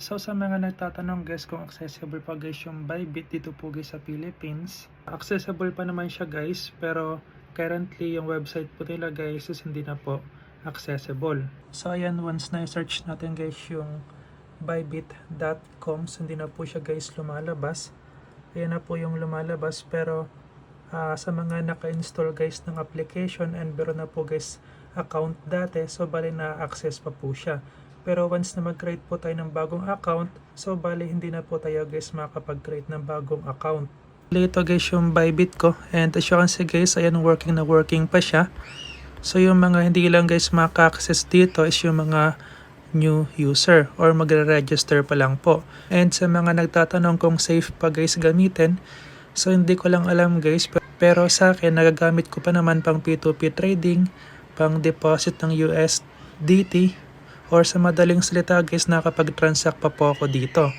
So sa mga nagtatanong guys kung accessible pa guys yung Bybit dito po guys sa Philippines, accessible pa naman siya guys, pero currently yung website po nila guys is hindi na po accessible. So ayan, once na i-search natin guys yung bybit.com, so hindi na po siya guys lumalabas. Ayan na po yung lumalabas, pero sa mga naka-install guys ng application and meron na po guys account dati, so bali na-access pa po siya. Pero once na mag-create po tayo ng bagong account, so bali hindi na po tayo guys makakapag-create ng bagong account. Ito guys yung Bybit ko, and as you can see guys, ayan, working na working pa siya. So yung mga hindi lang guys maka-access dito is yung mga new user or magre-register pa lang po. And sa mga nagtatanong kung safe pa guys gamitin, so hindi ko lang alam guys, pero sa akin nagagamit ko pa naman pang P2P trading, pang deposit ng USDT, or sa madaling salita guys nakapag-transact pa po ako dito.